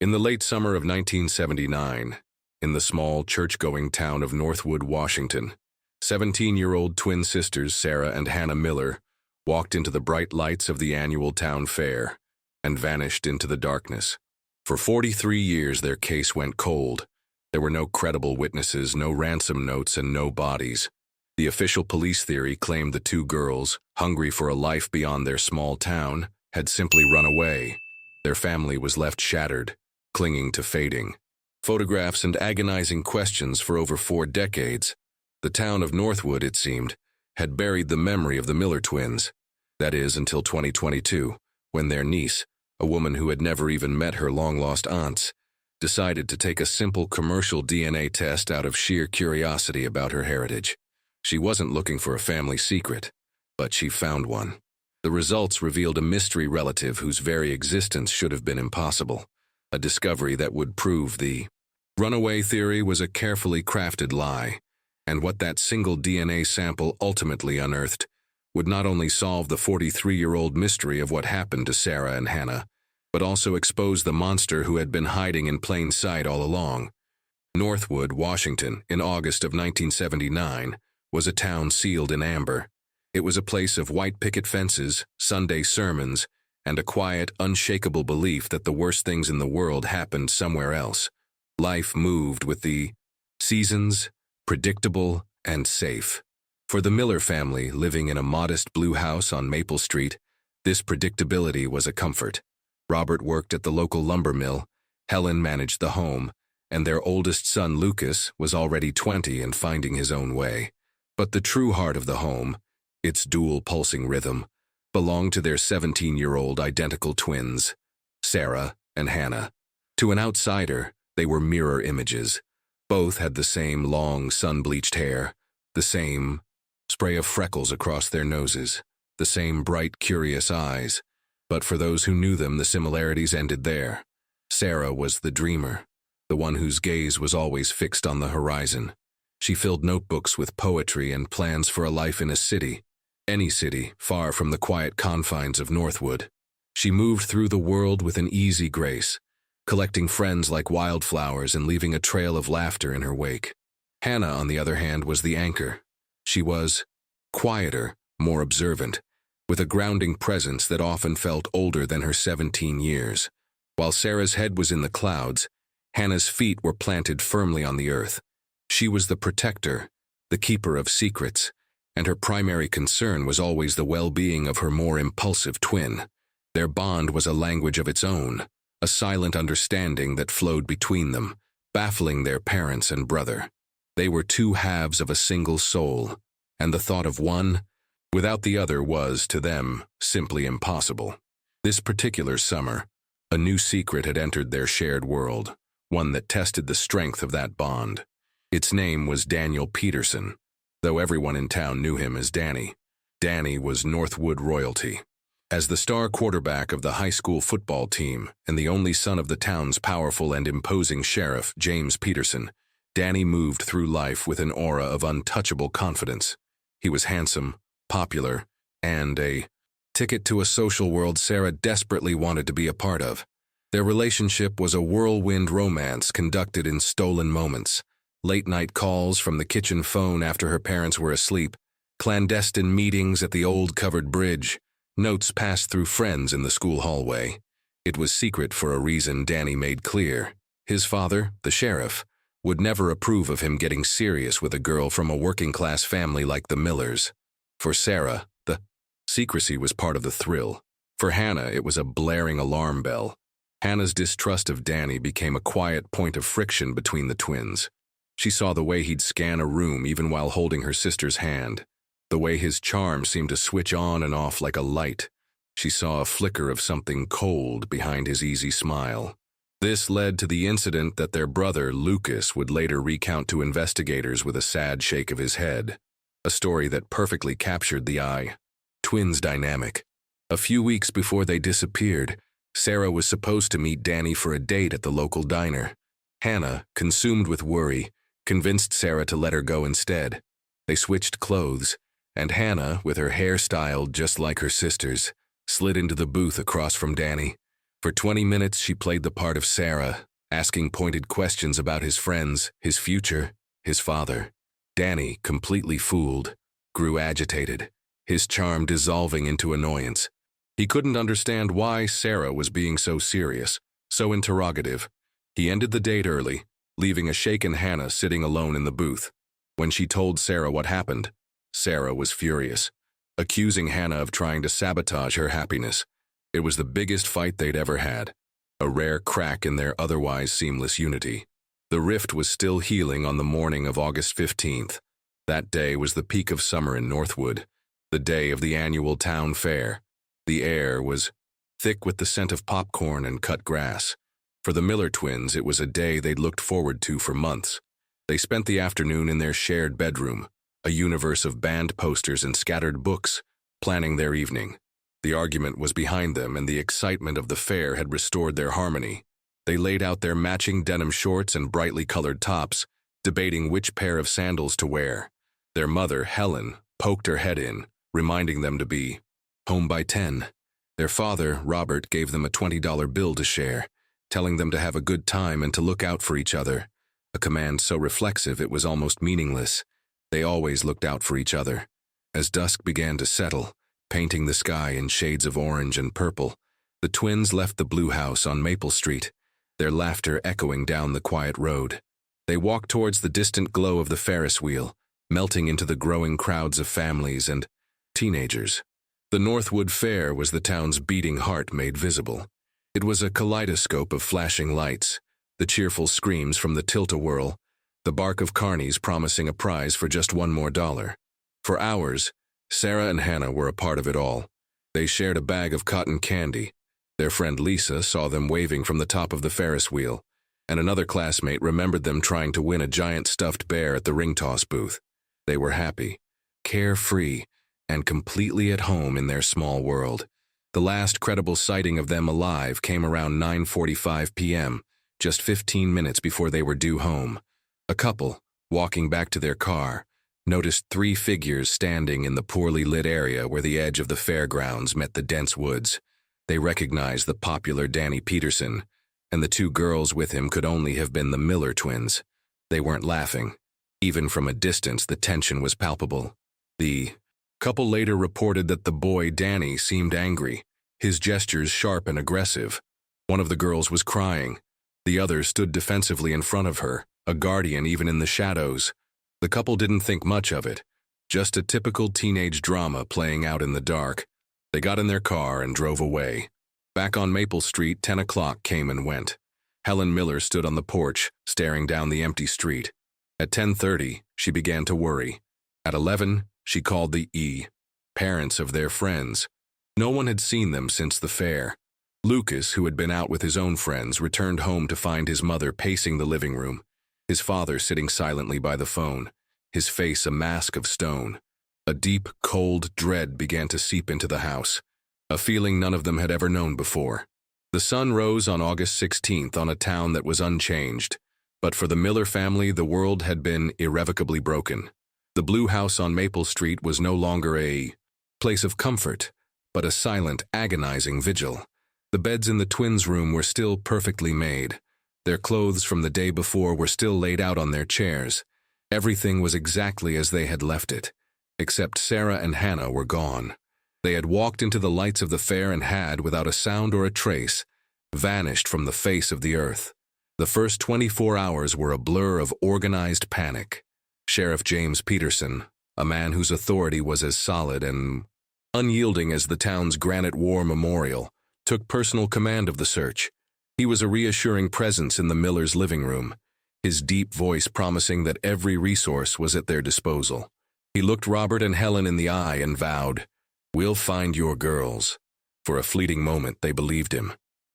In the late summer of 1979, in the small church-going town of Northwood, Washington, 17-year-old twin sisters Sarah and Hannah Miller walked into the bright lights of the annual town fair and vanished into the darkness. For 43 years their case went cold. There were no credible witnesses, no ransom notes, and no bodies. The official police theory claimed the two girls, hungry for a life beyond their small town, had simply run away. Their family was left shattered, clinging to fading. Photographs and agonizing questions for over 4 decades. The town of Northwood, it seemed, had buried the memory of the Miller twins. That is, until 2022, when their niece, a woman who had never even met her long-lost aunts, decided to take a simple commercial DNA test out of sheer curiosity about her heritage. She wasn't looking for a family secret, but she found one. The results revealed a mystery relative whose very existence should have been impossible, a discovery that would prove the runaway theory was a carefully crafted lie, and what that single DNA sample ultimately unearthed would not only solve the 43-year-old mystery of what happened to Sarah and Hannah, but also expose the monster who had been hiding in plain sight all along. Northwood, Washington, in August of 1979, was a town sealed in amber. It was a place of white picket fences, Sunday sermons, and a quiet, unshakable belief that the worst things in the world happened somewhere else. Life moved with the seasons, predictable and safe. For the Miller family, living in a modest blue house on Maple Street, this predictability was a comfort. Robert worked at the local lumber mill, Helen managed the home, and their oldest son, Lucas, was already 20 and finding his own way. But the true heart of the home, its dual pulsing rhythm, belonged to their 17-year-old identical twins, Sarah and Hannah. To an outsider, they were mirror images. Both had the same long, sun-bleached hair, the same spray of freckles across their noses, the same bright, curious eyes. But for those who knew them, the similarities ended there. Sarah was the dreamer, the one whose gaze was always fixed on the horizon. She filled notebooks with poetry and plans for a life in a city, any city, far from the quiet confines of Northwood. She moved through the world with an easy grace, collecting friends like wildflowers and leaving a trail of laughter in her wake. Hannah, on the other hand, was the anchor. She was quieter, more observant, with a grounding presence that often felt older than her 17 years. While Sarah's head was in the clouds, Hannah's feet were planted firmly on the earth. She was the protector, the keeper of secrets, and her primary concern was always the well-being of her more impulsive twin. Their bond was a language of its own, a silent understanding that flowed between them, baffling their parents and brother. They were two halves of a single soul, and the thought of one without the other was, to them, simply impossible. This particular summer, a new secret had entered their shared world, one that tested the strength of that bond. Its name was Daniel Peterson, though everyone in town knew him as Danny. Danny was Northwood royalty. As the star quarterback of the high school football team and the only son of the town's powerful and imposing sheriff, James Peterson, Danny moved through life with an aura of untouchable confidence. He was handsome, popular, and a ticket to a social world Sarah desperately wanted to be a part of. Their relationship was a whirlwind romance conducted in stolen moments. Late-night calls from the kitchen phone after her parents were asleep, clandestine meetings at the old covered bridge, notes passed through friends in the school hallway. It was secret for a reason Danny made clear. His father, the sheriff, would never approve of him getting serious with a girl from a working-class family like the Millers. For Sarah, the secrecy was part of the thrill. For Hannah, it was a blaring alarm bell. Hannah's distrust of Danny became a quiet point of friction between the twins. She saw the way he'd scan a room even while holding her sister's hand, the way his charm seemed to switch on and off like a light. She saw a flicker of something cold behind his easy smile. This led to the incident that their brother, Lucas, would later recount to investigators with a sad shake of his head, a story that perfectly captured the twins' dynamic. A few weeks before they disappeared, Sarah was supposed to meet Danny for a date at the local diner. Hannah, consumed with worry, convinced Sarah to let her go instead. They switched clothes, and Hannah, with her hair styled just like her sister's, slid into the booth across from Danny. For 20 minutes, she played the part of Sarah, asking pointed questions about his friends, his future, his father. Danny, completely fooled, grew agitated, his charm dissolving into annoyance. He couldn't understand why Sarah was being so serious, so interrogative. He ended the date early, leaving a shaken Hannah sitting alone in the booth. When she told Sarah what happened, Sarah was furious, accusing Hannah of trying to sabotage her happiness. It was the biggest fight they'd ever had, a rare crack in their otherwise seamless unity. The rift was still healing on the morning of August 15th. That day was the peak of summer in Northwood, the day of the annual town fair. The air was thick with the scent of popcorn and cut grass. For the Miller twins, it was a day they'd looked forward to for months. They spent the afternoon in their shared bedroom, a universe of banned posters and scattered books, planning their evening. The argument was behind them, and the excitement of the fair had restored their harmony. They laid out their matching denim shorts and brightly colored tops, debating which pair of sandals to wear. Their mother, Helen, poked her head in, reminding them to be home by 10. Their father, Robert, gave them a $20 bill to share, telling them to have a good time and to look out for each other, a command so reflexive it was almost meaningless. They always looked out for each other. As dusk began to settle, painting the sky in shades of orange and purple, the twins left the blue house on Maple Street, their laughter echoing down the quiet road. They walked towards the distant glow of the Ferris wheel, melting into the growing crowds of families and teenagers. The Northwood Fair was the town's beating heart made visible. It was a kaleidoscope of flashing lights, the cheerful screams from the tilt-a-whirl, the bark of carnies promising a prize for just $1 more. For hours, Sarah and Hannah were a part of it all. They shared a bag of cotton candy. Their friend Lisa saw them waving from the top of the Ferris wheel, and another classmate remembered them trying to win a giant stuffed bear at the ring toss booth. They were happy, carefree, and completely at home in their small world. The last credible sighting of them alive came around 9:45 p.m., just 15 minutes before they were due home. A couple, walking back to their car, noticed 3 figures standing in the poorly lit area where the edge of the fairgrounds met the dense woods. They recognized the popular Danny Peterson, and the 2 girls with him could only have been the Miller twins. They weren't laughing. Even from a distance, the tension was palpable. The couple later reported that the boy, Danny, seemed angry, his gestures sharp and aggressive. One of the girls was crying. The other stood defensively in front of her, a guardian even in the shadows. The couple didn't think much of it, just a typical teenage drama playing out in the dark. They got in their car and drove away. Back on Maple Street, 10 o'clock came and went. Helen Miller stood on the porch, staring down the empty street. At 10:30, she began to worry. At 11, she called the parents of their friends. No one had seen them since the fair. Lucas, who had been out with his own friends, returned home to find his mother pacing the living room, his father sitting silently by the phone, his face a mask of stone. A deep, cold dread began to seep into the house, a feeling none of them had ever known before. The sun rose on August 16th on a town that was unchanged, but for the Miller family, the world had been irrevocably broken. The blue house on Maple Street was no longer a place of comfort, but a silent, agonizing vigil. The beds in the twins' room were still perfectly made. Their clothes from the day before were still laid out on their chairs. Everything was exactly as they had left it, except Sarah and Hannah were gone. They had walked into the lights of the fair and had, without a sound or a trace, vanished from the face of the earth. The first 24 hours were a blur of organized panic. Sheriff James Peterson, a man whose authority was as solid and unyielding as the town's granite war memorial, took personal command of the search. He was a reassuring presence in the Millers' living room, his deep voice promising that every resource was at their disposal. He looked Robert and Helen in the eye and vowed, "We'll find your girls." For a fleeting moment, they believed him.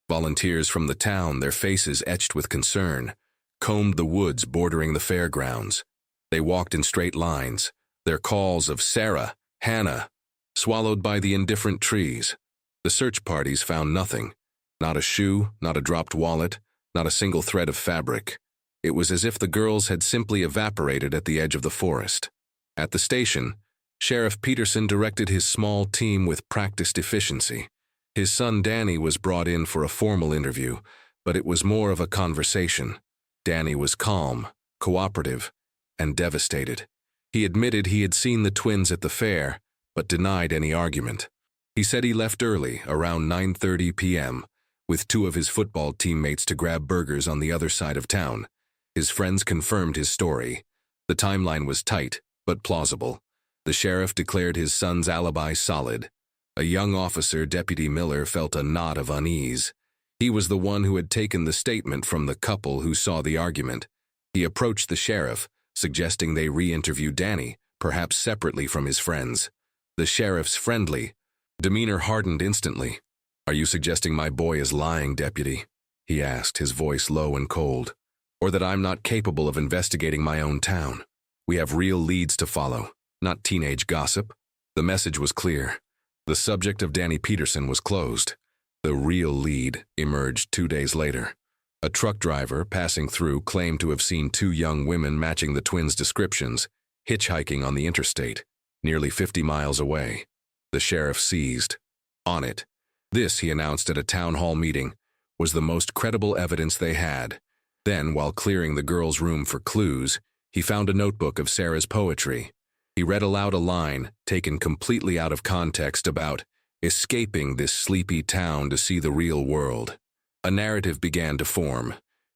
Volunteers from the town, their faces etched with concern, combed the woods bordering the fairgrounds. They walked in straight lines, their calls of Sarah, Hannah, swallowed by the indifferent trees. The search parties found nothing. Not a shoe, not a dropped wallet, not a single thread of fabric. It was as if the girls had simply evaporated at the edge of the forest. At the station, Sheriff Peterson directed his small team with practiced efficiency. His son Danny was brought in for a formal interview, but it was more of a conversation. Danny was calm, cooperative, and devastated. He admitted he had seen the twins at the fair, but denied any argument. He said he left early, around 9:30 p.m., with two of his football teammates to grab burgers on the other side of town. His friends confirmed his story. The timeline was tight, but plausible. The sheriff declared his son's alibi solid. A young officer, Deputy Miller, felt a knot of unease. He was the one who had taken the statement from the couple who saw the argument. He approached the sheriff, suggesting they re-interview Danny, perhaps separately from his friends. The sheriff's friendly demeanor hardened instantly. "Are you suggesting my boy is lying, Deputy?" he asked, his voice low and cold. "Or that I'm not capable of investigating my own town? We have real leads to follow, not teenage gossip." The message was clear. The subject of Danny Peterson was closed. The real lead emerged 2 days later. A truck driver passing through claimed to have seen two young women matching the twins' descriptions, hitchhiking on the interstate, nearly 50 miles away. The sheriff seized on it. This, he announced at a town hall meeting, was the most credible evidence they had. Then, while clearing the girls' room for clues, he found a notebook of Sarah's poetry. He read aloud a line, taken completely out of context, about escaping this sleepy town to see the real world. A narrative began to form,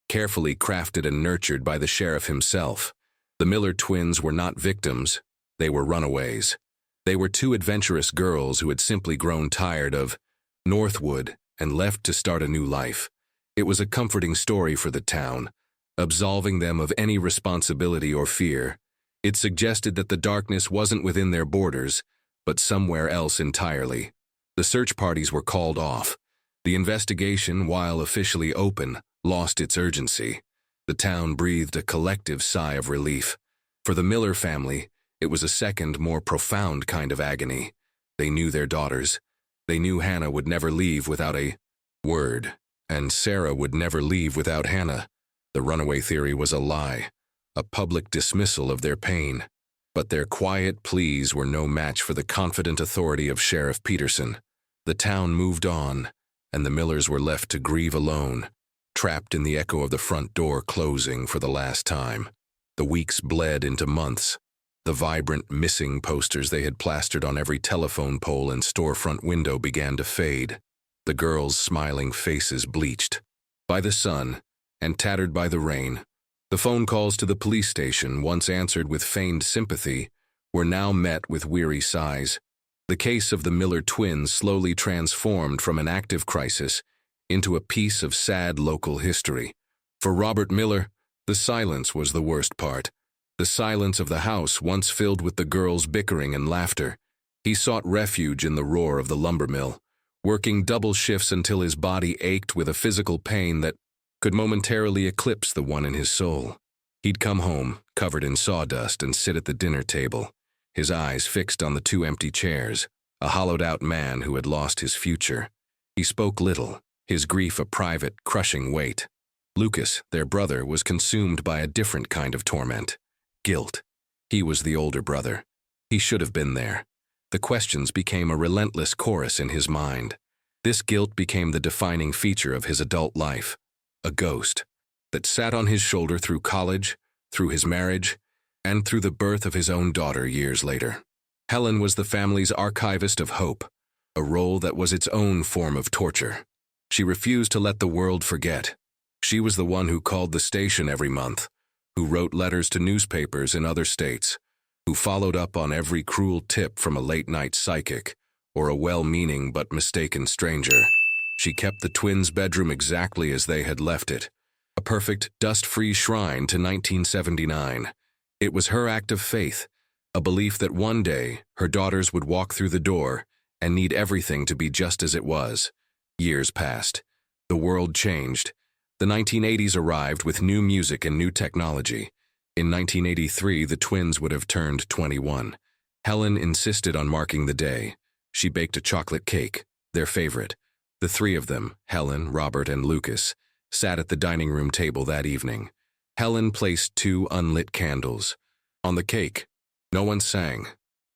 carefully crafted and nurtured by the sheriff himself. The Miller twins were not victims, they were runaways. They were two adventurous girls who had simply grown tired of Northwood and left to start a new life. It was a comforting story for the town, absolving them of any responsibility or fear. It suggested that the darkness wasn't within their borders, but somewhere else entirely. The search parties were called off. The investigation, while officially open, lost its urgency. The town breathed a collective sigh of relief. For the Miller family, it was a second, more profound kind of agony. They knew their daughters. They knew Hannah would never leave without a word, and Sarah would never leave without Hannah. The runaway theory was a lie, a public dismissal of their pain. But their quiet pleas were no match for the confident authority of Sheriff Peterson. The town moved on, and the Millers were left to grieve alone, trapped in the echo of the front door closing for the last time. The weeks bled into months. The vibrant missing posters they had plastered on every telephone pole and storefront window began to fade. The girls' smiling faces bleached by the sun and tattered by the rain. The phone calls to the police station, once answered with feigned sympathy, were now met with weary sighs. The case of the Miller twins slowly transformed from an active crisis into a piece of sad local history. For Robert Miller, the silence was the worst part. The silence of the house once filled with the girls' bickering and laughter. He sought refuge in the roar of the lumber mill, working double shifts until his body ached with a physical pain that could momentarily eclipse the one in his soul. He'd come home, covered in sawdust, and sit at the dinner table, his eyes fixed on the two empty chairs, a hollowed-out man who had lost his future. He spoke little, his grief a private, crushing weight. Lucas, their brother, was consumed by a different kind of torment. Guilt. He was the older brother. He should have been there. The questions became a relentless chorus in his mind. This guilt became the defining feature of his adult life. A ghost that sat on his shoulder through college, through his marriage, and through the birth of his own daughter years later. Helen was the family's archivist of hope, a role that was its own form of torture. She refused to let the world forget. She was the one who called the station every month, who wrote letters to newspapers in other states, who followed up on every cruel tip from a late-night psychic or a well-meaning but mistaken stranger. She kept the twins' bedroom exactly as they had left it, a perfect, dust-free shrine to 1979. It was her act of faith, a belief that one day her daughters would walk through the door and need everything to be just as it was. Years passed. The world changed. The 1980s arrived with new music and new technology. In 1983, the twins would have turned 21. Helen insisted on marking the day. She baked a chocolate cake, their favorite. The three of them, Helen, Robert, and Lucas, sat at the dining room table that evening. Helen placed 2 unlit candles. On the cake, no one sang,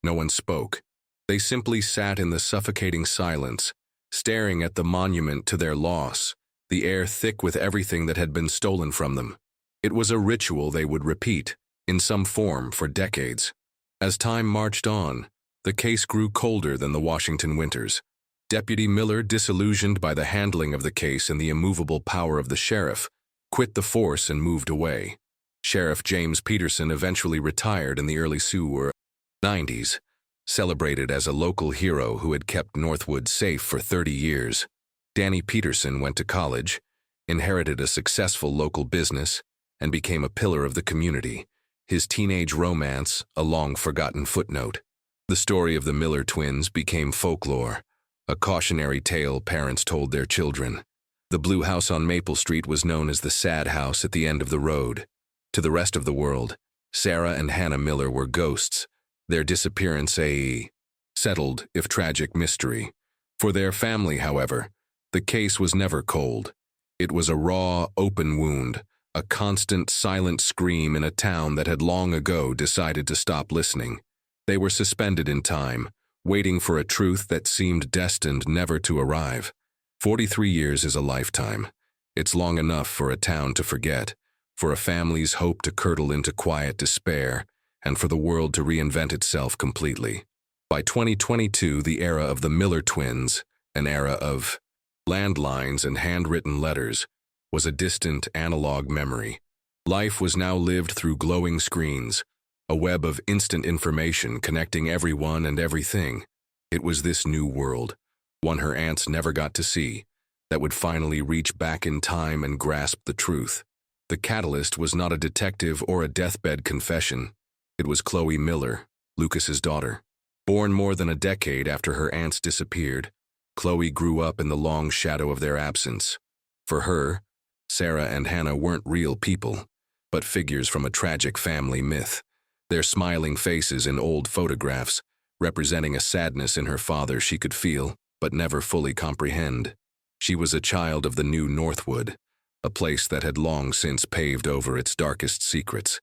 no one spoke. They simply sat in the suffocating silence, staring at the monument to their loss, the air thick with everything that had been stolen from them. It was a ritual they would repeat, in some form, for decades. As time marched on, the case grew colder than the Washington winters. Deputy Miller, disillusioned by the handling of the case and the immovable power of the sheriff, quit the force and moved away. Sheriff James Peterson eventually retired in the early 90s, celebrated as a local hero who had kept Northwood safe for 30 years. Danny Peterson went to college, inherited a successful local business, and became a pillar of the community. His teenage romance, a long-forgotten footnote. The story of the Miller twins became folklore, a cautionary tale parents told their children. The blue house on Maple Street was known as the sad house at the end of the road. To the rest of the world, Sarah and Hannah Miller were ghosts, their disappearance a settled, if tragic, mystery. For their family, however, the case was never cold. It was a raw, open wound, a constant, silent scream in a town that had long ago decided to stop listening. They were suspended in time, waiting for a truth that seemed destined never to arrive. 43 years is a lifetime. It's long enough for a town to forget, for a family's hope to curdle into quiet despair, and for the world to reinvent itself completely. By 2022, the era of the Miller twins, an era of landlines and handwritten letters, was a distant analog memory. Life was now lived through glowing screens, a web of instant information connecting everyone and everything. It was this new world, one her aunts never got to see, that would finally reach back in time and grasp the truth. The catalyst was not a detective or a deathbed confession. It was Chloe Miller, Lucas's daughter. Born more than a decade after her aunts disappeared, Chloe grew up in the long shadow of their absence. For her, Sarah and Hannah weren't real people, but figures from a tragic family myth. Their smiling faces in old photographs, representing a sadness in her father she could feel, but never fully comprehend. She was a child of the new Northwood, a place that had long since paved over its darkest secrets.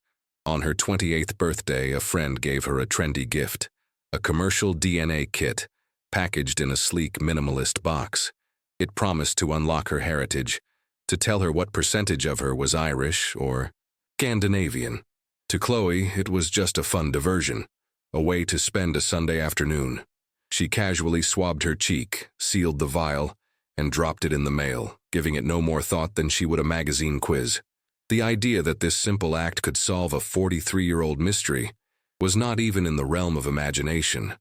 On her 28th birthday, a friend gave her a trendy gift, a commercial DNA kit, packaged in a sleek minimalist box. It promised to unlock her heritage, to tell her what percentage of her was Irish or Scandinavian. To Chloe, it was just a fun diversion, a way to spend a Sunday afternoon. She casually swabbed her cheek, sealed the vial, and dropped it in the mail, giving it no more thought than she would a magazine quiz. The idea that this simple act could solve a 43-year-old mystery was not even in the realm of imagination.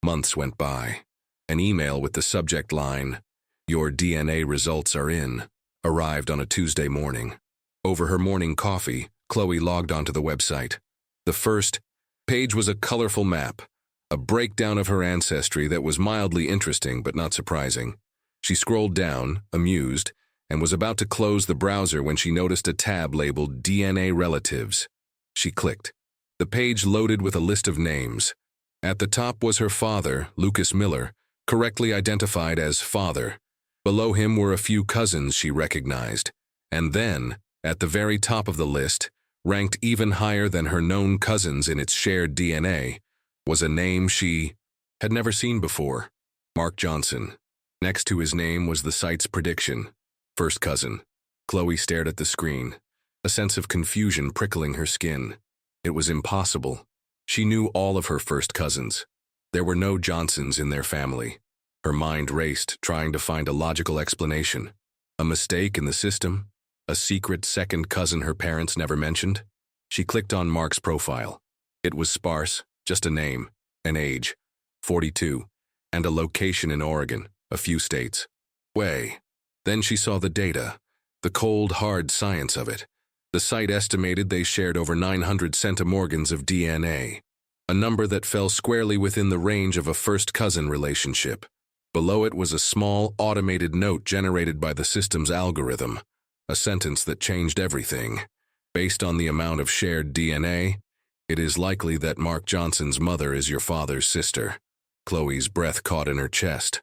Months went by. An email with the subject line, "Your DNA results are in," arrived on a Tuesday morning. Over her morning coffee, Chloe logged onto the website. The first page was a colorful map, a breakdown of her ancestry that was mildly interesting but not surprising. She scrolled down, amused, and was about to close the browser when she noticed a tab labeled DNA Relatives. She clicked. The page loaded with a list of names. At the top was her father, Lucas Miller, correctly identified as father. Below him were a few cousins she recognized. And then, at the very top of the list, ranked even higher than her known cousins in its shared DNA, was a name she had never seen before, Mark Johnson. Next to his name was the site's prediction, first cousin. Chloe stared at the screen, a sense of confusion prickling her skin. It was impossible. She knew all of her first cousins. There were no Johnsons in their family. Her mind raced, trying to find a logical explanation. A mistake in the system? A secret second cousin her parents never mentioned? She clicked on Mark's profile. It was sparse, just a name, an age, 42, and a location in Oregon, a few states away. Then she saw the data, the cold, hard science of it. The site estimated they shared over 900 centimorgans of DNA, a number that fell squarely within the range of a first-cousin relationship. Below it was a small, automated note generated by the system's algorithm, a sentence that changed everything. Based on the amount of shared DNA, it is likely that Mark Johnson's mother is your father's sister. Chloe's breath caught in her chest.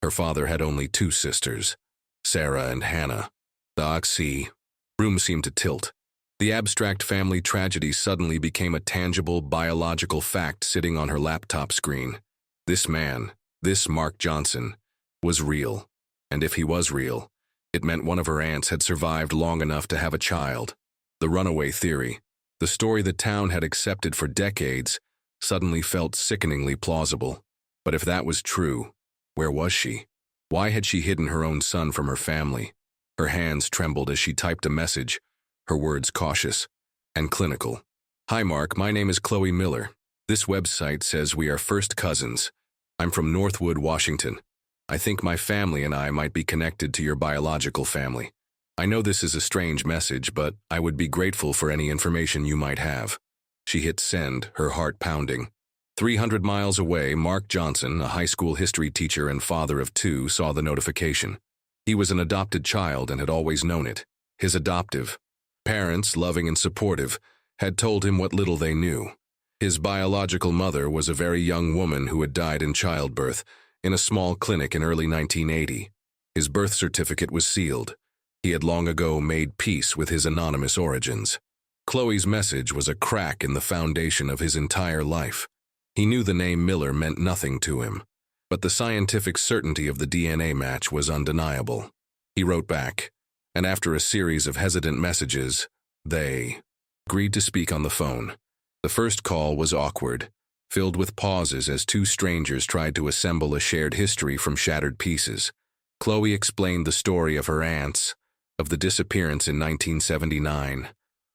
Her father had only two sisters, Sarah and Hannah. The oxy room seemed to tilt. The abstract family tragedy suddenly became a tangible, biological fact sitting on her laptop screen. This man, this Mark Johnson, was real. And if he was real, it meant one of her aunts had survived long enough to have a child. The runaway theory, the story the town had accepted for decades, suddenly felt sickeningly plausible. But if that was true, where was she? Why had she hidden her own son from her family? Her hands trembled as she typed a message, her words cautious and clinical. "Hi Mark, my name is Chloe Miller. This website says we are first cousins. I'm from Northwood, Washington. I think my family and I might be connected to your biological family. I know this is a strange message, but I would be grateful for any information you might have." She hit send, her heart pounding. 300 miles away, Mark Johnson, a high school history teacher and father of two, saw the notification. He was an adopted child and had always known it. His adoptive parents, loving and supportive, had told him what little they knew. His biological mother was a very young woman who had died in childbirth in a small clinic in early 1980. His birth certificate was sealed. He had long ago made peace with his anonymous origins. Chloe's message was a crack in the foundation of his entire life. He knew the name Miller meant nothing to him, but the scientific certainty of the DNA match was undeniable. He wrote back, and after a series of hesitant messages, they agreed to speak on the phone. The first call was awkward, filled with pauses as two strangers tried to assemble a shared history from shattered pieces. Chloe explained the story of her aunts, of the disappearance in 1979.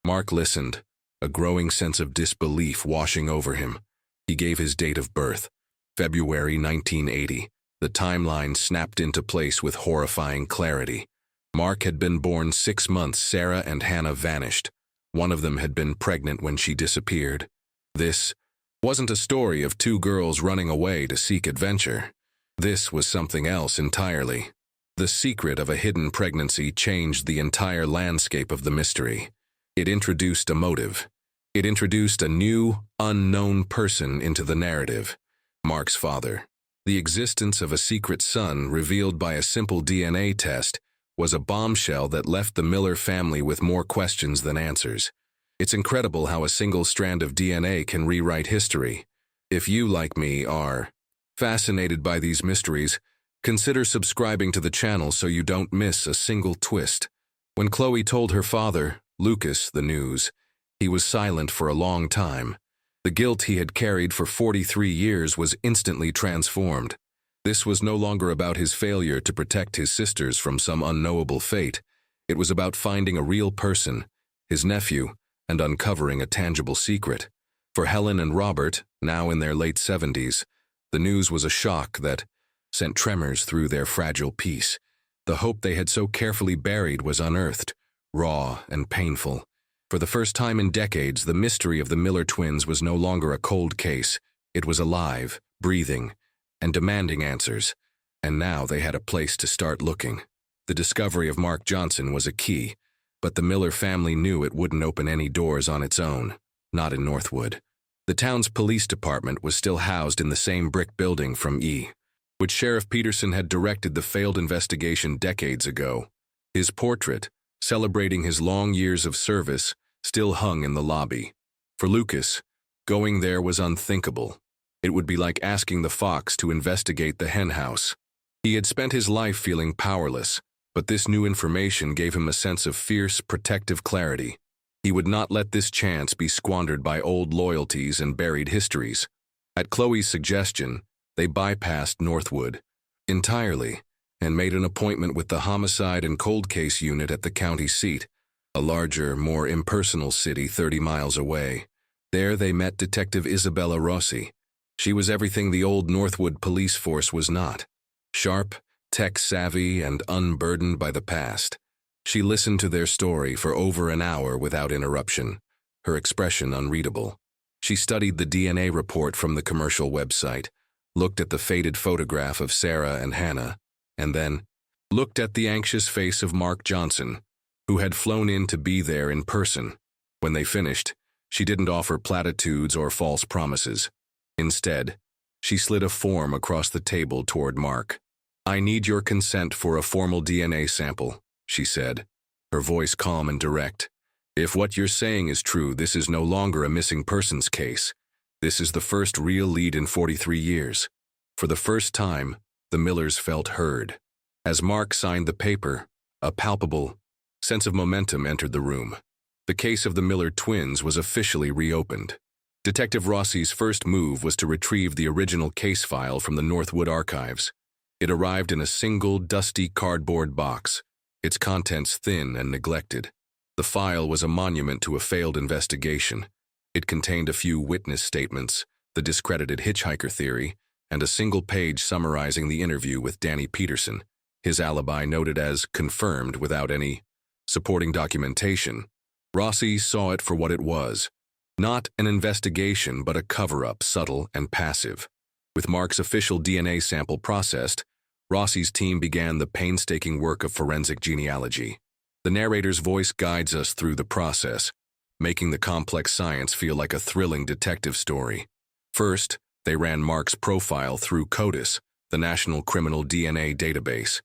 Mark listened, a growing sense of disbelief washing over him. He gave his date of birth, February 1980. The timeline snapped into place with horrifying clarity. Mark had been born 6 months. Sarah and Hannah vanished. One of them had been pregnant when she disappeared. This wasn't a story of two girls running away to seek adventure. This was something else entirely. The secret of a hidden pregnancy changed the entire landscape of the mystery. It introduced a motive. It introduced a new, unknown person into the narrative. Mark's father. The existence of a secret son revealed by a simple DNA test was a bombshell that left the Miller family with more questions than answers. It's incredible how a single strand of DNA can rewrite history. If you, like me, are fascinated by these mysteries, consider subscribing to the channel so you don't miss a single twist. When Chloe told her father, Lucas, the news, he was silent for a long time. The guilt he had carried for 43 years was instantly transformed. This was no longer about his failure to protect his sisters from some unknowable fate. It was about finding a real person, his nephew, and uncovering a tangible secret. For Helen and Robert, now in their late 70s, the news was a shock that sent tremors through their fragile peace. The hope they had so carefully buried was unearthed, raw and painful. For the first time in decades, the mystery of the Miller twins was no longer a cold case. It was alive, breathing, and demanding answers. And now they had a place to start looking. The discovery of Mark Johnson was a key, but the Miller family knew it wouldn't open any doors on its own, not in Northwood. The town's police department was still housed in the same brick building from which Sheriff Peterson had directed the failed investigation decades ago. His portrait, celebrating his long years of service, still hung in the lobby. For Lucas, going there was unthinkable. It would be like asking the fox to investigate the henhouse. He had spent his life feeling powerless, but this new information gave him a sense of fierce, protective clarity. He would not let this chance be squandered by old loyalties and buried histories. At Chloe's suggestion, they bypassed Northwood entirely and made an appointment with the Homicide and Cold Case Unit at the county seat, a larger, more impersonal city 30 miles away. There they met Detective Isabella Rossi. She was everything the old Northwood police force was not. Sharp, tech-savvy, and unburdened by the past. She listened to their story for over an hour without interruption, her expression unreadable. She studied the DNA report from the commercial website, looked at the faded photograph of Sarah and Hannah, and then looked at the anxious face of Mark Johnson, who had flown in to be there in person. When they finished, she didn't offer platitudes or false promises. Instead, she slid a form across the table toward Mark. "I need your consent for a formal DNA sample," she said, her voice calm and direct. "If what you're saying is true, this is no longer a missing persons case. This is the first real lead in 43 years. For the first time, the Millers felt heard. As Mark signed the paper, a palpable sense of momentum entered the room. The case of the Miller twins was officially reopened. Detective Rossi's first move was to retrieve the original case file from the Northwood archives. It arrived in a single, dusty cardboard box, its contents thin and neglected. The file was a monument to a failed investigation. It contained a few witness statements, the discredited hitchhiker theory, and a single page summarizing the interview with Danny Peterson, his alibi noted as confirmed without any supporting documentation. Rossi saw it for what it was. Not an investigation, but a cover-up, subtle and passive. With Mark's official DNA sample processed, Rossi's team began the painstaking work of forensic genealogy. The narrator's voice guides us through the process, making the complex science feel like a thrilling detective story. First, they ran Mark's profile through CODIS, the National Criminal DNA Database.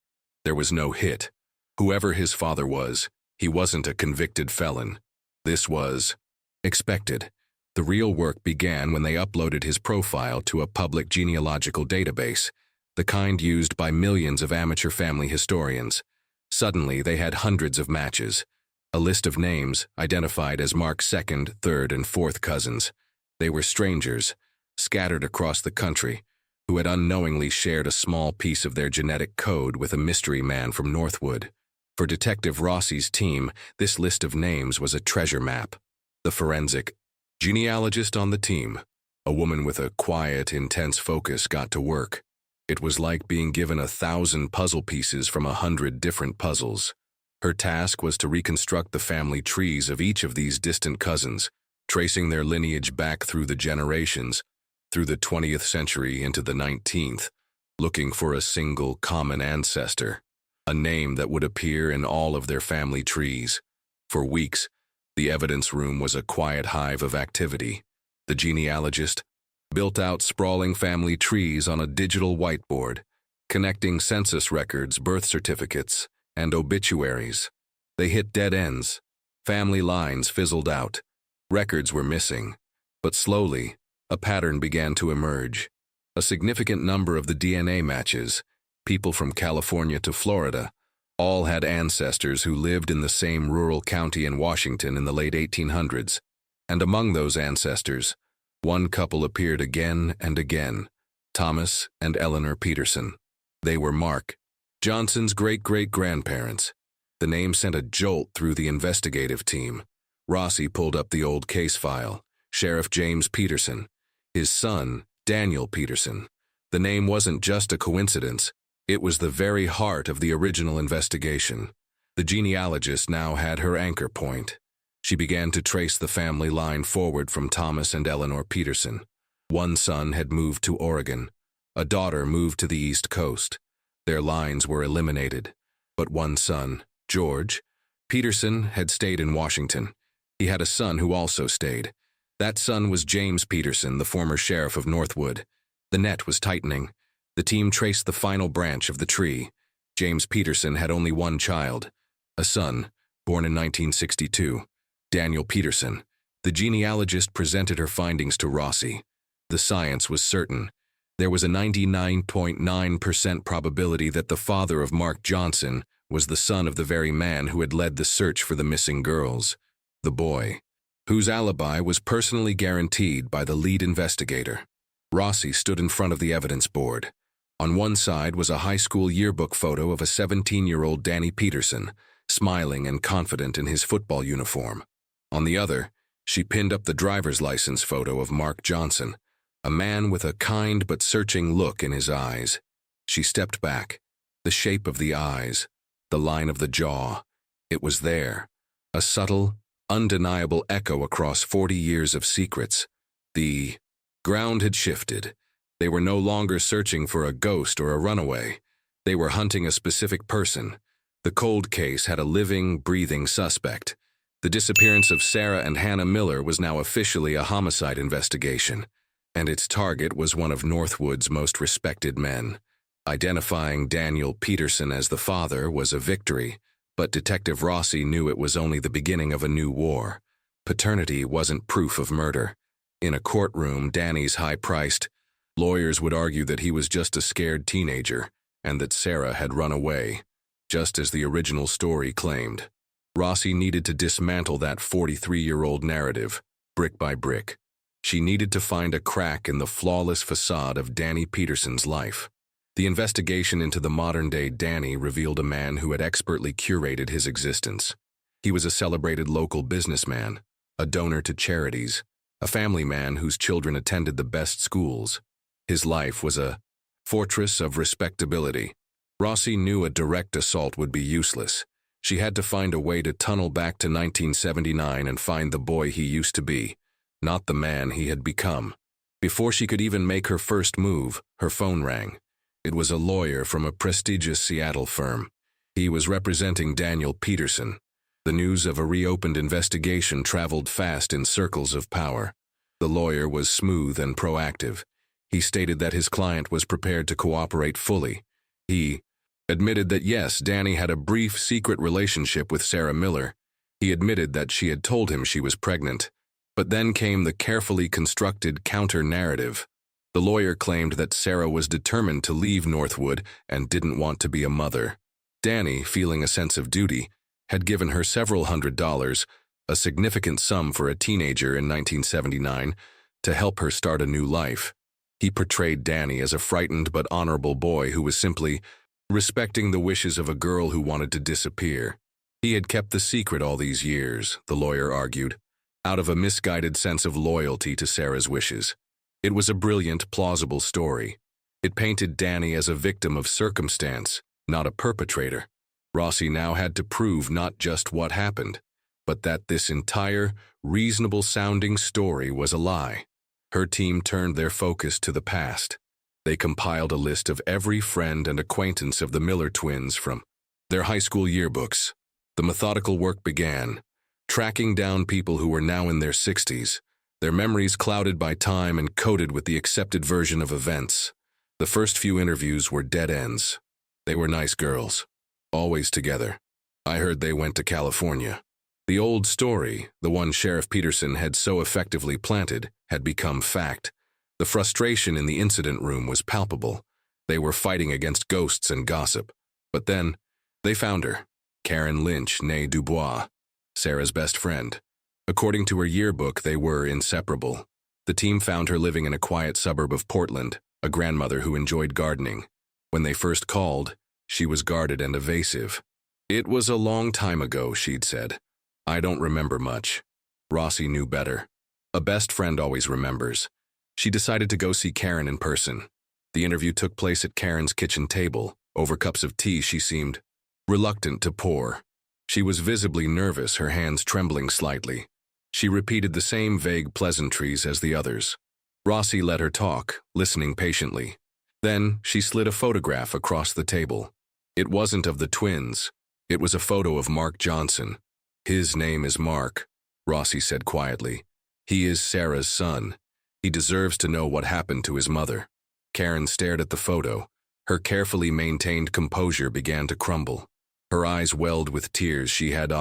There was no hit. Whoever his father was, he wasn't a convicted felon. This was expected. The real work began when they uploaded his profile to a public genealogical database, the kind used by millions of amateur family historians. Suddenly, they had hundreds of matches, a list of names identified as Mark's second, third, and fourth cousins. They were strangers, scattered across the country, who had unknowingly shared a small piece of their genetic code with a mystery man from Northwood. For Detective Rossi's team, this list of names was a treasure map. The forensic genealogist on the team, a woman with a quiet, intense focus, got to work. It was like being given 1,000 puzzle pieces from 100 different puzzles. Her task was to reconstruct the family trees of each of these distant cousins, tracing their lineage back through the generations, through the 20th century into the 19th, looking for a single common ancestor, a name that would appear in all of their family trees. For weeks, the evidence room was a quiet hive of activity. The genealogist built out sprawling family trees on a digital whiteboard, connecting census records, birth certificates, and obituaries. They hit dead ends. Family lines fizzled out. Records were missing. But slowly, a pattern began to emerge. A significant number of the DNA matches, people from California to Florida, all had ancestors who lived in the same rural county in Washington in the late 1800s. And among those ancestors, one couple appeared again and again, Thomas and Eleanor Peterson. They were Mark Johnson's great-great-grandparents. The name sent a jolt through the investigative team. Rossi pulled up the old case file. Sheriff James Peterson. His son, Daniel Peterson. The name wasn't just a coincidence. It was the very heart of the original investigation. The genealogist now had her anchor point. She began to trace the family line forward from Thomas and Eleanor Peterson. One son had moved to Oregon. A daughter moved to the East Coast. Their lines were eliminated. But one son, George Peterson, had stayed in Washington. He had a son who also stayed. That son was James Peterson, the former sheriff of Northwood. The net was tightening. The team traced the final branch of the tree. James Peterson had only one child, a son, born in 1962, Daniel Peterson. The genealogist presented her findings to Rossi. The science was certain. There was a 99.9% probability that the father of Mark Johnson was the son of the very man who had led the search for the missing girls, the boy, whose alibi was personally guaranteed by the lead investigator. Rossi stood in front of the evidence board. On one side was a high school yearbook photo of a 17-year-old Danny Peterson, smiling and confident in his football uniform. On the other, she pinned up the driver's license photo of Mark Johnson, a man with a kind but searching look in his eyes. She stepped back. The shape of the eyes, the line of the jaw, it was there. A subtle, undeniable echo across 40 years of secrets. The ground had shifted. They were no longer searching for a ghost or a runaway. They were hunting a specific person. The cold case had a living, breathing suspect. The disappearance of Sarah and Hannah Miller was now officially a homicide investigation, and its target was one of Northwood's most respected men. Identifying Daniel Peterson as the father was a victory, but Detective Rossi knew it was only the beginning of a new war. Paternity wasn't proof of murder. In a courtroom, Danny's high-priced lawyers would argue that he was just a scared teenager. and that Sarah had run away, just as the original story claimed. Rossi needed to dismantle that 43-year-old narrative, brick by brick. She needed to find a crack in the flawless facade of Danny Peterson's life. The investigation into the modern-day Danny revealed a man who had expertly curated his existence. He was a celebrated local businessman, a donor to charities, a family man whose children attended the best schools. His life was a fortress of respectability. Rossi knew a direct assault would be useless. She had to find a way to tunnel back to 1979 and find the boy he used to be, not the man he had become. Before she could even make her first move, her phone rang. It was a lawyer from a prestigious Seattle firm. He was representing Daniel Peterson. The news of a reopened investigation traveled fast in circles of power. The lawyer was smooth and proactive. He stated that his client was prepared to cooperate fully. He admitted that yes, Danny had a brief secret relationship with Sarah Miller. He admitted that she had told him she was pregnant. But then came the carefully constructed counter-narrative. The lawyer claimed that Sarah was determined to leave Northwood and didn't want to be a mother. Danny, feeling a sense of duty, had given her several $100s, a significant sum for a teenager in 1979, to help her start a new life. He portrayed Danny as a frightened but honorable boy who was simply respecting the wishes of a girl who wanted to disappear. He had kept the secret all these years, the lawyer argued, out of a misguided sense of loyalty to Sarah's wishes. It was a brilliant, plausible story. It painted Danny as a victim of circumstance, not a perpetrator. Rossi now had to prove not just what happened, but that this entire, reasonable-sounding story was a lie. Her team turned their focus to the past. They compiled a list of every friend and acquaintance of the Miller twins from their high school yearbooks. The methodical work began, tracking down people who were now in their 60s, their memories clouded by time and coated with the accepted version of events. The first few interviews were dead ends. They were nice girls, always together. I heard they went to California. The old story, the one Sheriff Peterson had so effectively planted, had become fact. The frustration in the incident room was palpable. They were fighting against ghosts and gossip. But then, they found her, Karen Lynch, née Dubois, Sarah's best friend. According to her yearbook, they were inseparable. The team found her living in a quiet suburb of Portland, a grandmother who enjoyed gardening. When they first called, she was guarded and evasive. It was a long time ago, she'd said. I don't remember much. Rossi knew better. A best friend always remembers. She decided to go see Karen in person. The interview took place at Karen's kitchen table. Over cups of tea she seemed reluctant to pour. She was visibly nervous, her hands trembling slightly. She repeated the same vague pleasantries as the others. Rossi let her talk, listening patiently. Then she slid a photograph across the table. It wasn't of the twins. It was a photo of Mark Johnson. His name is Mark, Rossi said quietly. He is Sarah's son. He deserves to know what happened to his mother. Karen stared at the photo. Her carefully maintained composure began to crumble. Her eyes welled with tears she had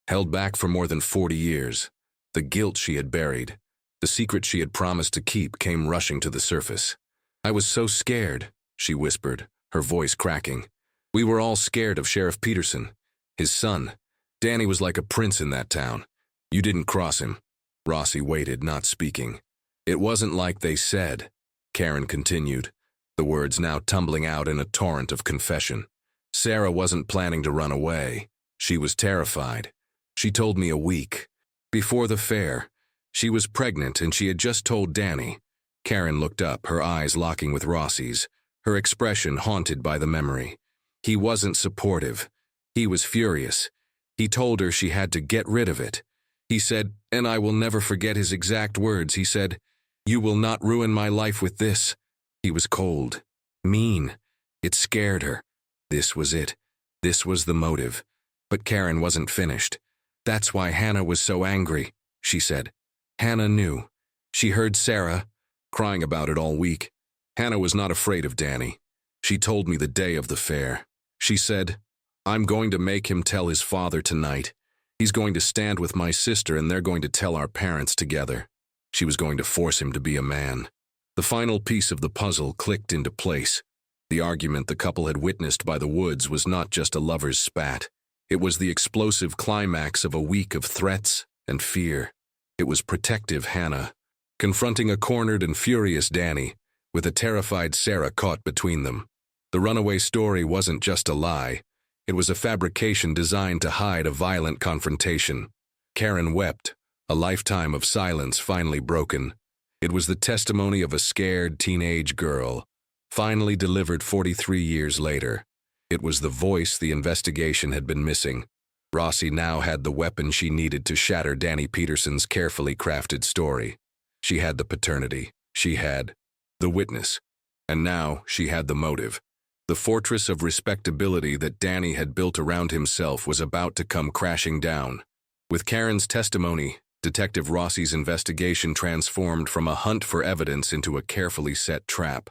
held back for more than 40 years. The guilt she had buried, the secret she had promised to keep, came rushing to the surface. I was so scared, she whispered, her voice cracking. We were all scared of Sheriff Peterson, his son. Danny was like a prince in that town. You didn't cross him. Rossi waited, not speaking. It wasn't like they said, Karen continued, the words now tumbling out in a torrent of confession. Sarah wasn't planning to run away. She was terrified. She told me a week before the fair. She was pregnant and she had just told Danny. Karen looked up, her eyes locking with Rossi's, her expression haunted by the memory. He wasn't supportive. He was furious. He told her she had to get rid of it. He said, and I will never forget his exact words, he said, "You will not ruin my life with this." He was cold, mean. It scared her. This was it. This was the motive. But Karen wasn't finished. That's why Hannah was so angry, she said. Hannah knew. She heard Sarah crying about it all week. Hannah was not afraid of Danny. She told me the day of the fair. She said, I'm going to make him tell his father tonight. He's going to stand with my sister and they're going to tell our parents together. She was going to force him to be a man. The final piece of the puzzle clicked into place. The argument the couple had witnessed by the woods was not just a lover's spat. It was the explosive climax of a week of threats and fear. It was protective Hannah, confronting a cornered and furious Danny, with a terrified Sarah caught between them. The runaway story wasn't just a lie. It was a fabrication designed to hide a violent confrontation. Karen wept, a lifetime of silence finally broken. It was the testimony of a scared teenage girl, finally delivered 43 years later. It was the voice the investigation had been missing. Rossi now had the weapon she needed to shatter Danny Peterson's carefully crafted story. She had the paternity. She had the witness. And now she had the motive. The fortress of respectability that Danny had built around himself was about to come crashing down. With Karen's testimony, Detective Rossi's investigation transformed from a hunt for evidence into a carefully set trap.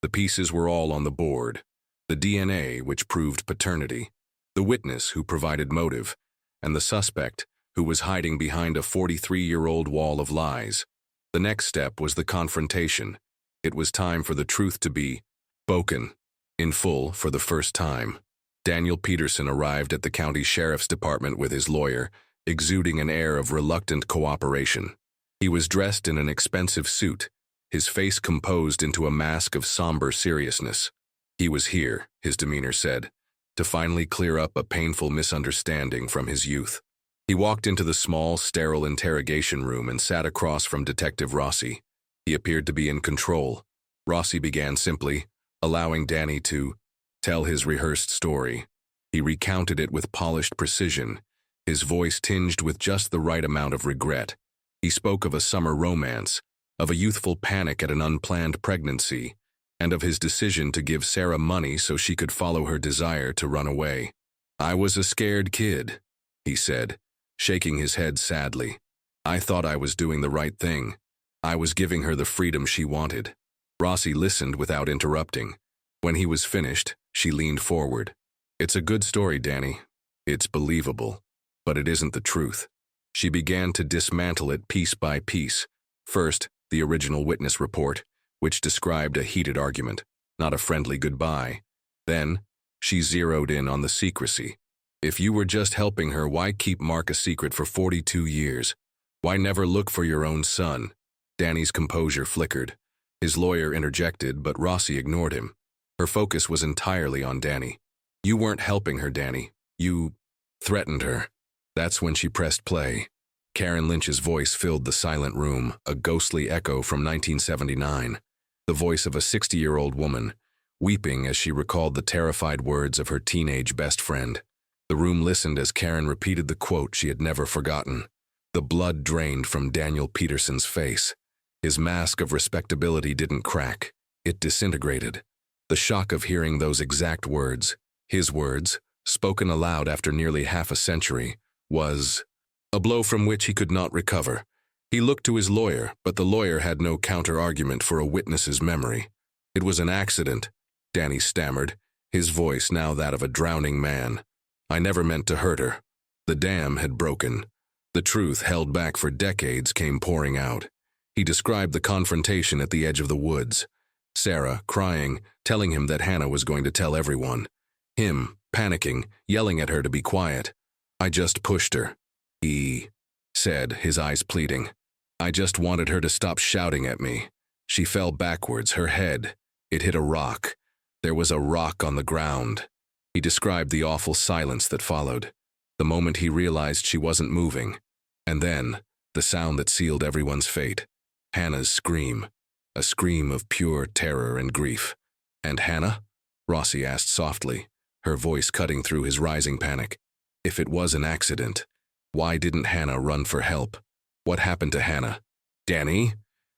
The pieces were all on the board. The DNA, which proved paternity, the witness who provided motive, and the suspect, who was hiding behind a 43-year-old wall of lies. The next step was the confrontation. It was time for the truth to be spoken, in full for the first time. Daniel Peterson arrived at the county sheriff's department with his lawyer, exuding an air of reluctant cooperation. He was dressed in an expensive suit, his face composed into a mask of somber seriousness. He was here, his demeanor said, to finally clear up a painful misunderstanding from his youth. He walked into the small, sterile interrogation room and sat across from Detective Rossi. He appeared to be in control. Rossi began simply, allowing Danny to tell his rehearsed story. He recounted it with polished precision, his voice tinged with just the right amount of regret. He spoke of a summer romance, of a youthful panic at an unplanned pregnancy, and of his decision to give Sarah money so she could follow her desire to run away. "I was a scared kid," he said, shaking his head sadly. "I thought I was doing the right thing. I was giving her the freedom she wanted." Rossi listened without interrupting. When he was finished, she leaned forward. "It's a good story, Danny. It's believable. But it isn't the truth." She began to dismantle it piece by piece. First, the original witness report, which described a heated argument, not a friendly goodbye. Then, she zeroed in on the secrecy. If you were just helping her, why keep Mark a secret for 42 years? Why never look for your own son? Danny's composure flickered. His lawyer interjected, but Rossi ignored him. Her focus was entirely on Danny. "You weren't helping her, Danny. You threatened her." That's when she pressed play. Karen Lynch's voice filled the silent room, a ghostly echo from 1979. The voice of a 60-year-old woman, weeping as she recalled the terrified words of her teenage best friend. The room listened as Karen repeated the quote she had never forgotten. The blood drained from Daniel Peterson's face. His mask of respectability didn't crack. It disintegrated. The shock of hearing those exact words, his words, spoken aloud after nearly half a century, was a blow from which he could not recover. He looked to his lawyer, but the lawyer had no counter-argument for a witness's memory. "It was an accident," Danny stammered, his voice now that of a drowning man. "I never meant to hurt her." The dam had broken. The truth, held back for decades, came pouring out. He described the confrontation at the edge of the woods. Sarah, crying, telling him that Hannah was going to tell everyone. Him, panicking, yelling at her to be quiet. "I just pushed her," he said, his eyes pleading. "I just wanted her to stop shouting at me." She fell backwards, her head. It hit a rock. There was a rock on the ground. He described the awful silence that followed. The moment he realized she wasn't moving. And then, the sound that sealed everyone's fate. Hannah's scream. A scream of pure terror and grief. "And Hannah?" Rossi asked softly, her voice cutting through his rising panic. If it was an accident, why didn't Hannah run for help? What happened to Hannah? "Danny?"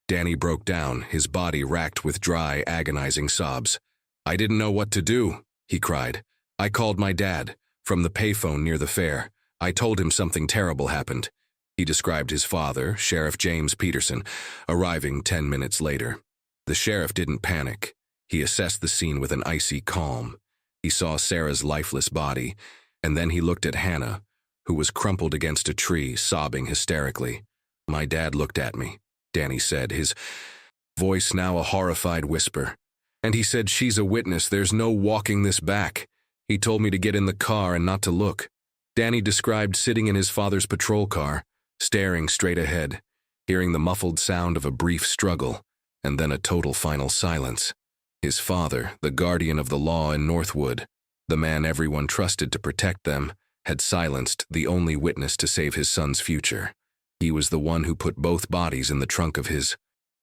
Danny broke down, his body racked with dry, agonizing sobs. "I didn't know what to do," he cried. "I called my dad, from the payphone near the fair. I told him something terrible happened." He described his father, Sheriff James Peterson, arriving 10 minutes later. The sheriff didn't panic. He assessed the scene with an icy calm. He saw Sarah's lifeless body, and then he looked at Hannah, who was crumpled against a tree, sobbing hysterically. "My dad looked at me," Danny said, his voice now a horrified whisper. And he said, "She's a witness. There's no walking this back." He told me to get in the car and not to look. Danny described sitting in his father's patrol car, staring straight ahead, hearing the muffled sound of a brief struggle, and then a total final silence. His father, the guardian of the law in Northwood, the man everyone trusted to protect them, had silenced the only witness to save his son's future. He was the one who put both bodies in the trunk of his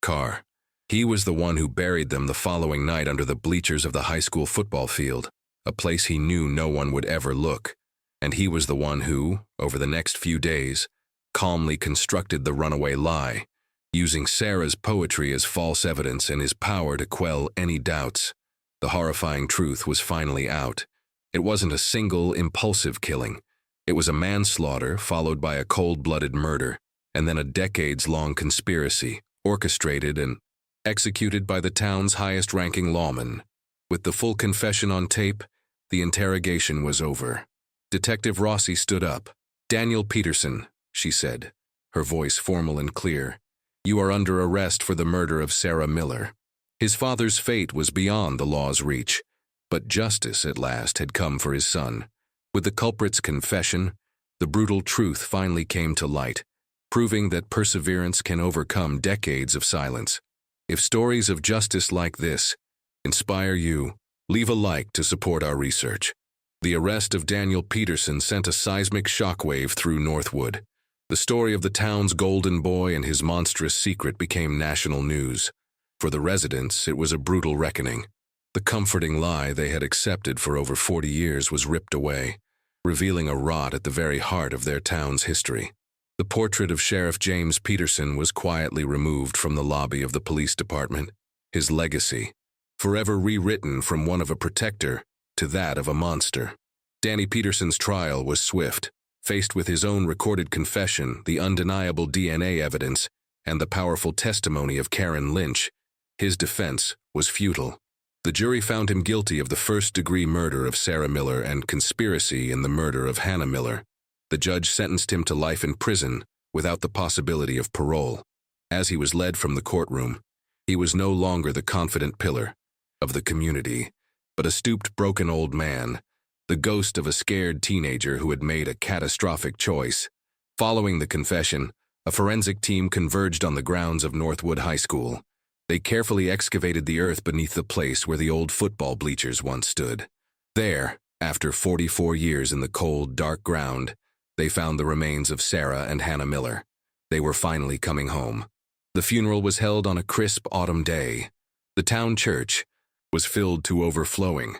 car. He was the one who buried them the following night under the bleachers of the high school football field, a place he knew no one would ever look. And he was the one who, over the next few days, calmly constructed the runaway lie, using Sarah's poetry as false evidence and his power to quell any doubts. The horrifying truth was finally out. It wasn't a single, impulsive killing. It was a manslaughter followed by a cold-blooded murder, and then a decades-long conspiracy, orchestrated and executed by the town's highest-ranking lawman. With the full confession on tape, the interrogation was over. Detective Rossi stood up. "Daniel Peterson," she said, her voice formal and clear, "you are under arrest for the murder of Sarah Miller." His father's fate was beyond the law's reach, but justice at last had come for his son. With the culprit's confession, the brutal truth finally came to light, proving that perseverance can overcome decades of silence. If stories of justice like this inspire you, leave a like to support our research. The arrest of Daniel Peterson sent a seismic shockwave through Northwood. The story of the town's golden boy and his monstrous secret became national news. For the residents, it was a brutal reckoning. The comforting lie they had accepted for over 40 years was ripped away, revealing a rot at the very heart of their town's history. The portrait of Sheriff James Peterson was quietly removed from the lobby of the police department, his legacy, forever rewritten from one of a protector to that of a monster. Danny Peterson's trial was swift. Faced with his own recorded confession, the undeniable DNA evidence, and the powerful testimony of Karen Lynch, his defense was futile. The jury found him guilty of the first-degree murder of Sarah Miller and conspiracy in the murder of Hannah Miller. The judge sentenced him to life in prison without the possibility of parole. As he was led from the courtroom, he was no longer the confident pillar of the community, but a stooped, broken old man, the ghost of a scared teenager who had made a catastrophic choice. Following the confession, a forensic team converged on the grounds of Northwood High School. They carefully excavated the earth beneath the place where the old football bleachers once stood. There, after 44 years in the cold, dark ground, they found the remains of Sarah and Hannah Miller. They were finally coming home. The funeral was held on a crisp autumn day. The town church was filled to overflowing,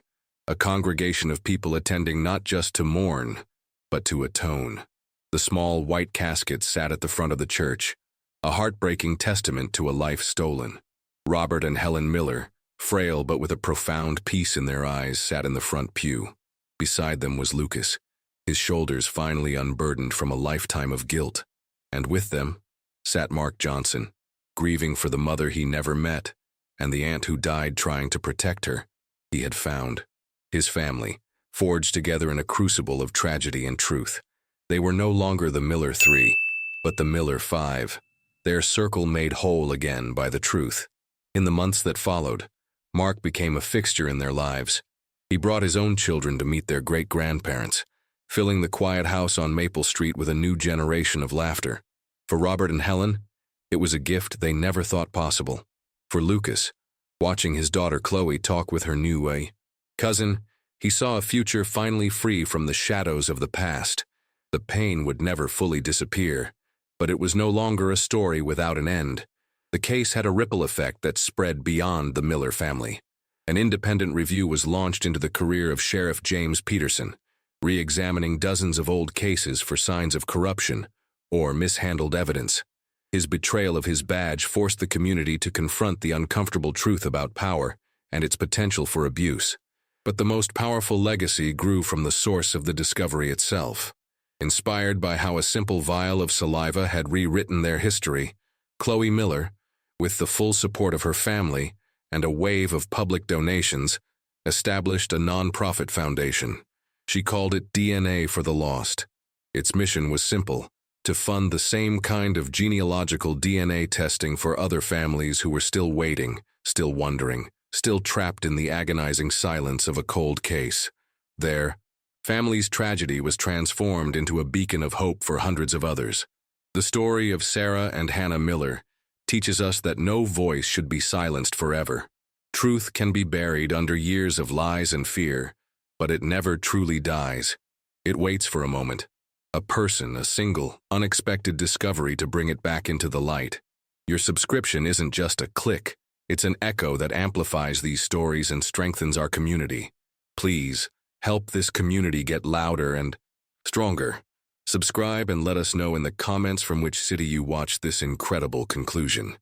a congregation of people attending not just to mourn, but to atone. The small white casket sat at the front of the church, a heartbreaking testament to a life stolen. Robert and Helen Miller, frail but with a profound peace in their eyes, sat in the front pew. Beside them was Lucas, his shoulders finally unburdened from a lifetime of guilt. And with them sat Mark Johnson, grieving for the mother he never met and the aunt who died trying to protect her. He had found his family, forged together in a crucible of tragedy and truth. They were no longer the Miller Three, but the Miller Five, their circle made whole again by the truth. In the months that followed, Mark became a fixture in their lives. He brought his own children to meet their great-grandparents, filling the quiet house on Maple Street with a new generation of laughter. For Robert and Helen, it was a gift they never thought possible. For Lucas, watching his daughter Chloe talk with her new cousin, he saw a future finally free from the shadows of the past. The pain would never fully disappear, but it was no longer a story without an end. The case had a ripple effect that spread beyond the Miller family. An independent review was launched into the career of Sheriff James Peterson, re-examining dozens of old cases for signs of corruption or mishandled evidence. His betrayal of his badge forced the community to confront the uncomfortable truth about power and its potential for abuse. But the most powerful legacy grew from the source of the discovery itself. Inspired by how a simple vial of saliva had rewritten their history, Chloe Miller, with the full support of her family and a wave of public donations, established a non-profit foundation. She called it DNA for the Lost. Its mission was simple: to fund the same kind of genealogical DNA testing for other families who were still waiting, still wondering, still trapped in the agonizing silence of a cold case. Their family's tragedy was transformed into a beacon of hope for hundreds of others. The story of Sarah and Hannah Miller teaches us that no voice should be silenced forever. Truth can be buried under years of lies and fear, but it never truly dies. It waits for a moment, a person, a single, unexpected discovery to bring it back into the light. Your subscription isn't just a click, it's an echo that amplifies these stories and strengthens our community. Please, help this community get louder and stronger. Subscribe and let us know in the comments from which city you watched this incredible conclusion.